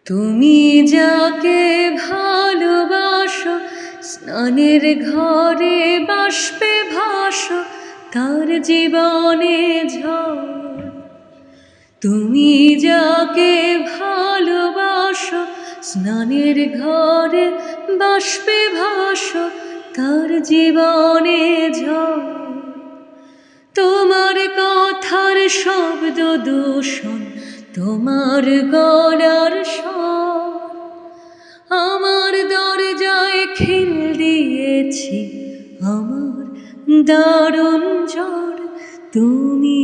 তুমি যাকে ভালোবাসো, স্নানের ঘরে বাষ্পে ভাসো, তার জীবনে ঝড়। তুমি যাকে ভালোবাসো, স্নানের ঘরে বাষ্পে ভাসো, তার জীবনে ঝড়। তোমার কথার শব্দ দূষণ, তোমার গলার স্বর, আমার দরজায় খিল দিয়েছি আমার দারুণ ঝড়। তুমি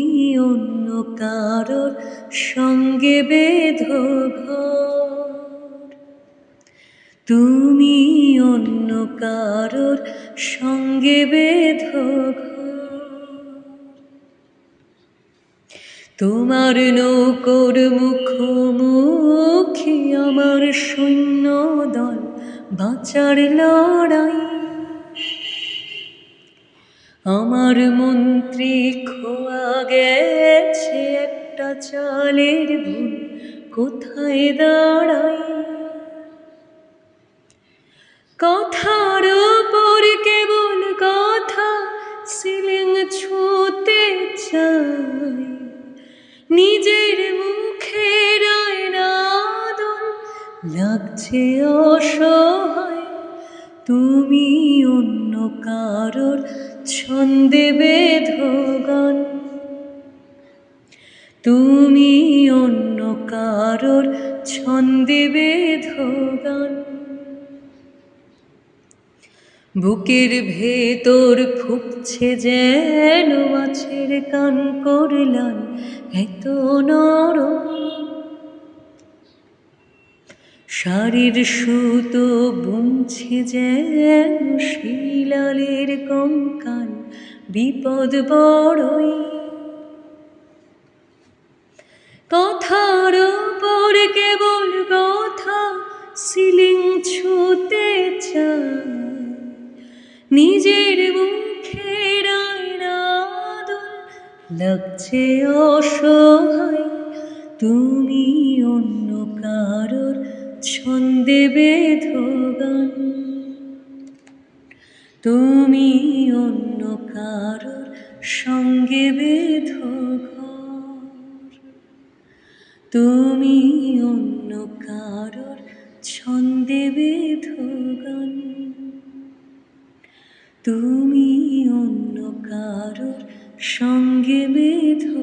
অন্য কারোর সঙ্গে বেঁধো ঘর, তুমি অন্য কারোর সঙ্গে বেঁধো ঘর। তোমার নৌকোর মুখোমুখি আমার সৈন্য দল, বাঁচার লড়াই। আমার মন্ত্রী খোয়া গেছে একটা চালের ভুল, কোথায় দাঁড়াই। কথার উপর কেবল কথা, সিলিং ছুঁতে চাই। নিজের মুখের আয়নাদন লাগছে অসহায়। তুমি অন্য কারোর ছন্দে বেঁধো গান, তুমি অন্য কারোর ছন্দে বেঁধো গান। বুকের ভেতর ফুঁকছে যেন মাছের কান করলাম এত নরম। শাড়ির সুতো বুনছে যেন শিলালের কঙ্কাল, বিপদ বড়ই। কথার উপর কেবল কথা, সিলিং ছুঁতে চাই। নিজের মুখের আয়নাদল লাগছে অসহায়। তুমি অন্য কারোর ছন্দে বেঁধো গান, তুমি অন্য কারোর সঙ্গে বেঁধো ঘর, তুমি অন্য কারোর ছন্দে বেঁধো গান, তুমি অন্য কারোর সঙ্গে বেঁধো